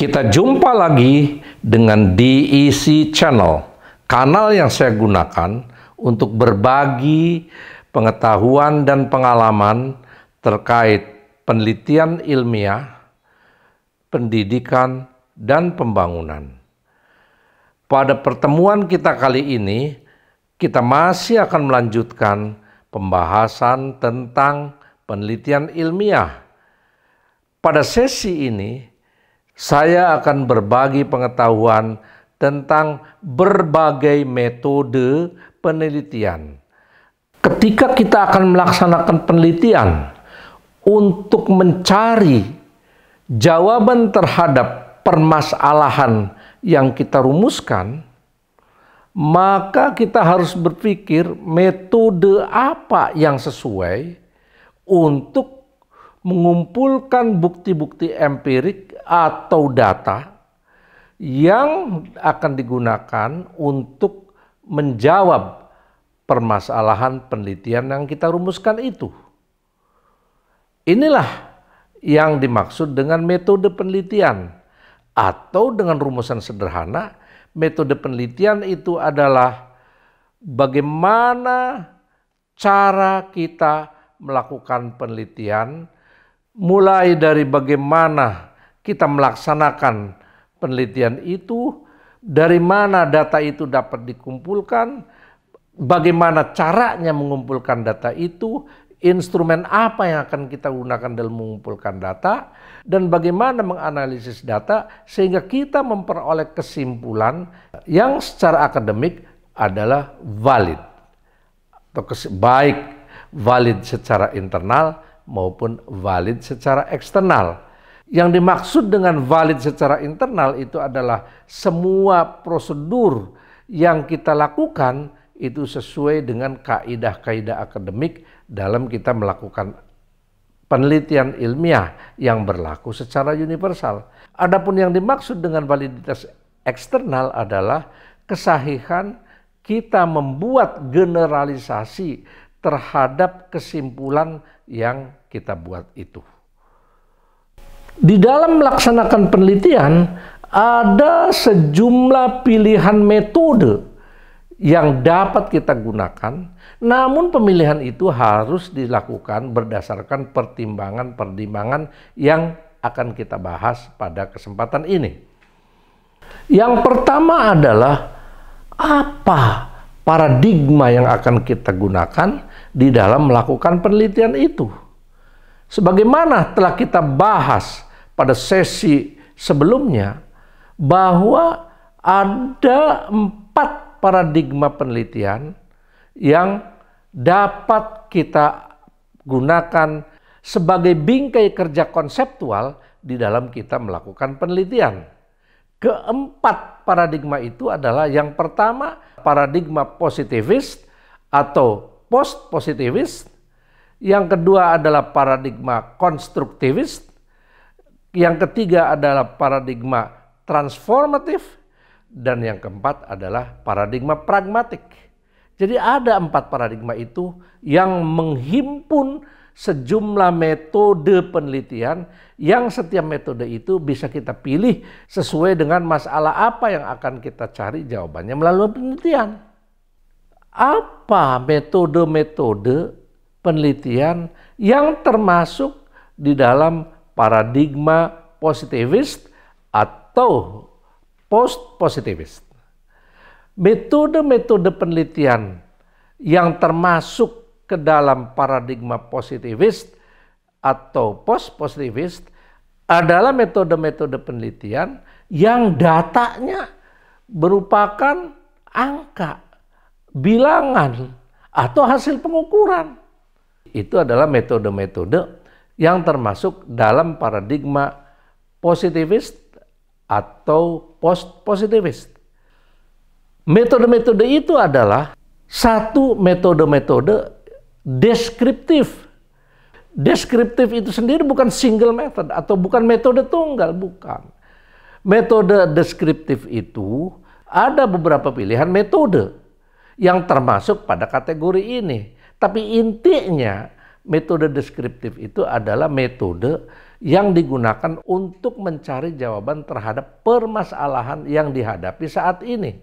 Kita jumpa lagi dengan DEC Channel, kanal yang saya gunakan untuk berbagi pengetahuan dan pengalaman terkait penelitian ilmiah, pendidikan, dan pembangunan. Pada pertemuan kita kali ini, kita masih akan melanjutkan pembahasan tentang penelitian ilmiah. Pada sesi ini, saya akan berbagi pengetahuan tentang berbagai metode penelitian. Ketika kita akan melaksanakan penelitian untuk mencari jawaban terhadap permasalahan yang kita rumuskan, maka kita harus berpikir metode apa yang sesuai untuk mengumpulkan bukti-bukti empirik atau data yang akan digunakan untuk menjawab permasalahan penelitian yang kita rumuskan itu. Inilah yang dimaksud dengan metode penelitian, atau dengan rumusan sederhana, metode penelitian itu adalah bagaimana cara kita melakukan penelitian, mulai dari bagaimana kita melaksanakan penelitian itu, dari mana data itu dapat dikumpulkan, bagaimana caranya mengumpulkan data itu, instrumen apa yang akan kita gunakan dalam mengumpulkan data, dan bagaimana menganalisis data sehingga kita memperoleh kesimpulan yang secara akademik adalah valid, atau baik valid secara internal maupun valid secara eksternal. Yang dimaksud dengan valid secara internal itu adalah semua prosedur yang kita lakukan itu sesuai dengan kaidah-kaidah akademik dalam kita melakukan penelitian ilmiah yang berlaku secara universal. Adapun yang dimaksud dengan validitas eksternal adalah kesahihan kita membuat generalisasi terhadap kesimpulan yang kita buat itu. Di dalam melaksanakan penelitian ada sejumlah pilihan metode yang dapat kita gunakan, namun pemilihan itu harus dilakukan berdasarkan pertimbangan-pertimbangan yang akan kita bahas pada kesempatan ini. Yang pertama adalah apa paradigma yang akan kita gunakan di dalam melakukan penelitian itu. Sebagaimana telah kita bahas pada sesi sebelumnya, bahwa ada 4 paradigma penelitian yang dapat kita gunakan sebagai bingkai kerja konseptual di dalam kita melakukan penelitian. Keempat paradigma itu adalah, yang pertama paradigma positivist atau post-positivist, yang kedua adalah paradigma konstruktivis, yang ketiga adalah paradigma transformatif, dan yang keempat adalah paradigma pragmatik. Jadi ada 4 paradigma itu yang menghimpun sejumlah metode penelitian yang setiap metode itu bisa kita pilih sesuai dengan masalah apa yang akan kita cari jawabannya melalui penelitian. Apa metode-metode penelitian yang termasuk di dalam paradigma positivist atau post-positivist? Metode-metode penelitian yang termasuk ke dalam paradigma positivist atau post-positivist adalah metode-metode penelitian yang datanya merupakan angka, bilangan, atau hasil pengukuran. Itu adalah metode-metode yang termasuk dalam paradigma positivist atau post-positivist. Metode-metode itu adalah satu metode-metode deskriptif. Deskriptif itu sendiri bukan single method atau bukan metode tunggal, bukan. Metode deskriptif itu ada beberapa pilihan metode yang termasuk pada kategori ini. Tapi intinya metode deskriptif itu adalah metode yang digunakan untuk mencari jawaban terhadap permasalahan yang dihadapi saat ini.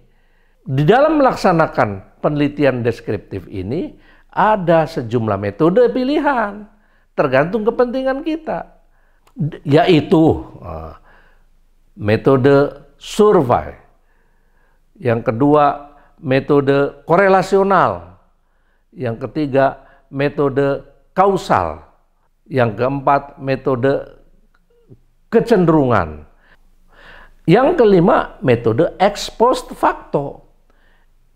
Di dalam melaksanakan penelitian deskriptif ini ada sejumlah metode pilihan tergantung kepentingan kita, yaitu metode survei, yang kedua metode korelasional, yang ketiga metode kausal, yang keempat metode kecenderungan, yang kelima metode ex post facto.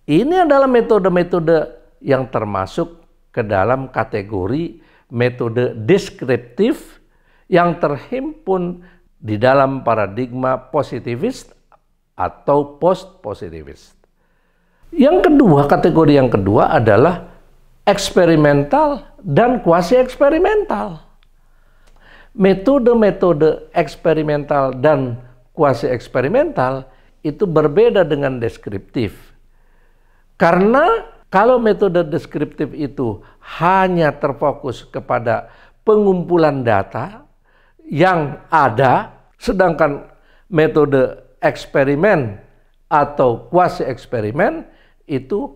Ini adalah metode-metode yang termasuk ke dalam kategori metode deskriptif yang terhimpun di dalam paradigma positivis atau post-positivis. Yang kedua, kategori yang kedua adalah eksperimental dan kuasi-eksperimental. Metode-metode eksperimental dan kuasi-eksperimental itu berbeda dengan deskriptif. Karena kalau metode deskriptif itu hanya terfokus kepada pengumpulan data yang ada, sedangkan metode eksperimen atau kuasi-eksperimen itu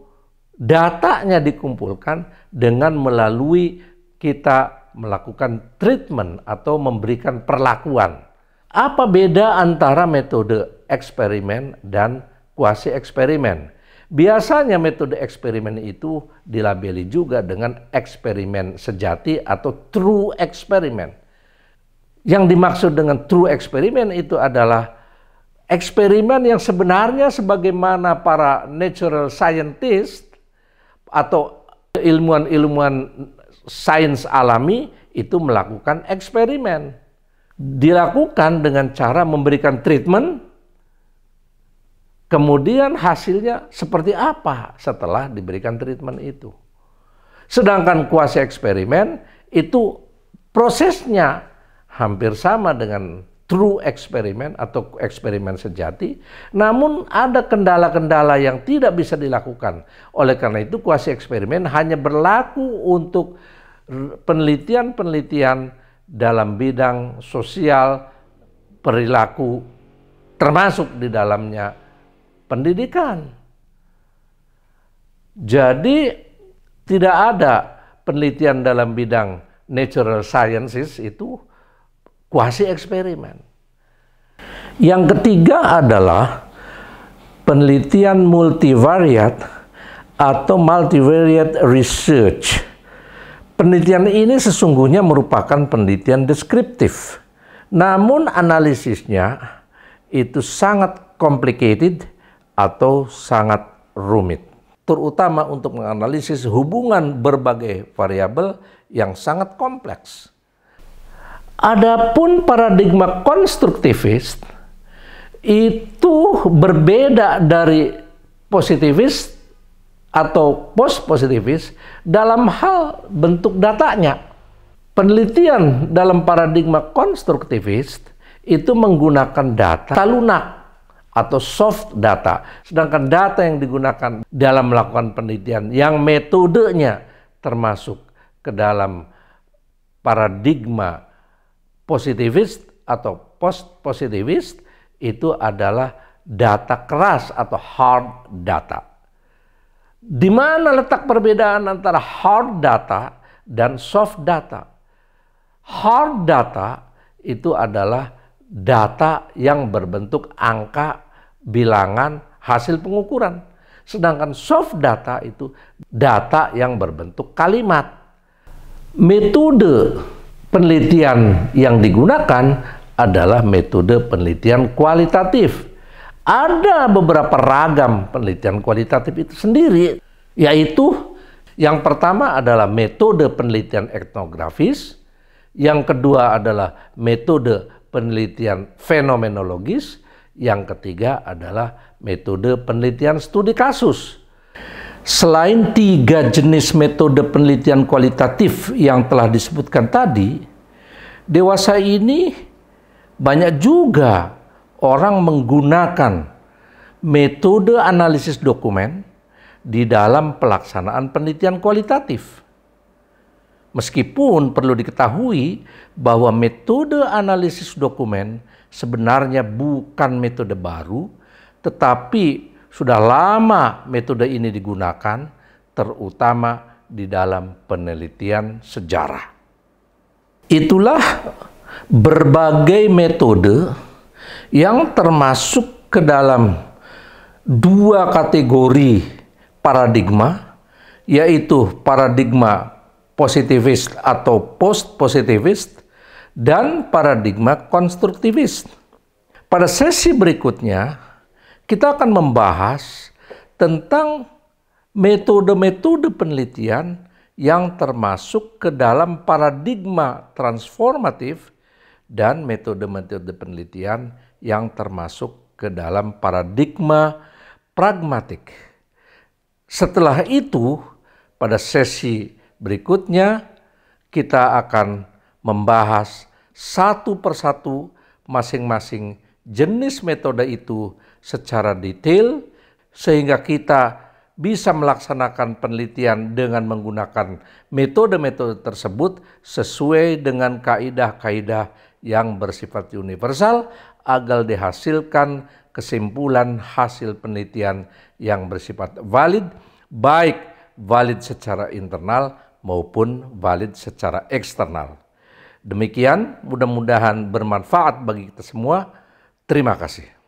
datanya dikumpulkan dengan melalui kita melakukan treatment atau memberikan perlakuan. Apa beda antara metode eksperimen dan kuasi-eksperimen? Biasanya metode eksperimen itu dilabeli juga dengan eksperimen sejati atau true experiment. Yang dimaksud dengan true experiment itu adalah eksperimen yang sebenarnya sebagaimana para natural scientist atau ilmuwan-ilmuwan sains alami itu melakukan eksperimen. Dilakukan dengan cara memberikan treatment, kemudian hasilnya seperti apa setelah diberikan treatment itu. Sedangkan kuasi eksperimen itu prosesnya hampir sama dengan true eksperimen atau eksperimen sejati, namun ada kendala-kendala yang tidak bisa dilakukan. Oleh karena itu kuasi eksperimen hanya berlaku untuk penelitian-penelitian dalam bidang sosial, perilaku, termasuk di dalamnya pendidikan. Jadi tidak ada penelitian dalam bidang natural sciences itu kuasi eksperimen. Yang ketiga adalah penelitian multivariate atau multivariate research. Penelitian ini sesungguhnya merupakan penelitian deskriptif. Namun analisisnya itu sangat complicated atau sangat rumit. Terutama untuk menganalisis hubungan berbagai variabel yang sangat kompleks. Adapun paradigma konstruktivis itu berbeda dari positivis atau post-positivis dalam hal bentuk datanya. Penelitian dalam paradigma konstruktivis itu menggunakan data lunak atau soft data. Sedangkan data yang digunakan dalam melakukan penelitian yang metodenya termasuk ke dalam paradigma positivis atau post-positivis itu adalah data keras atau hard data. Di mana letak perbedaan antara hard data dan soft data? Hard data itu adalah data yang berbentuk angka, bilangan, hasil pengukuran. Sedangkan soft data itu data yang berbentuk kalimat. Metode penelitian yang digunakan adalah metode penelitian kualitatif. Ada beberapa ragam penelitian kualitatif itu sendiri, yaitu yang pertama adalah metode penelitian etnografis, yang kedua adalah metode penelitian fenomenologis, yang ketiga adalah metode penelitian studi kasus. Selain 3 jenis metode penelitian kualitatif yang telah disebutkan tadi, dewasa ini banyak juga orang menggunakan metode analisis dokumen di dalam pelaksanaan penelitian kualitatif. Meskipun perlu diketahui bahwa metode analisis dokumen sebenarnya bukan metode baru, tetapi sudah lama metode ini digunakan, terutama di dalam penelitian sejarah. Itulah berbagai metode yang termasuk ke dalam dua kategori paradigma, yaitu paradigma positivis atau post-positivis dan paradigma konstruktivis. Pada sesi berikutnya, kita akan membahas tentang metode-metode penelitian yang termasuk ke dalam paradigma transformatif dan metode-metode penelitian yang termasuk ke dalam paradigma pragmatik. Setelah itu, pada sesi berikutnya, kita akan membahas satu persatu masing-masing jenis metode itu secara detail, sehingga kita bisa melaksanakan penelitian dengan menggunakan metode-metode tersebut sesuai dengan kaidah-kaidah yang bersifat universal agar dihasilkan kesimpulan hasil penelitian yang bersifat valid, baik valid secara internal maupun valid secara eksternal. Demikian, mudah-mudahan bermanfaat bagi kita semua. Terima kasih.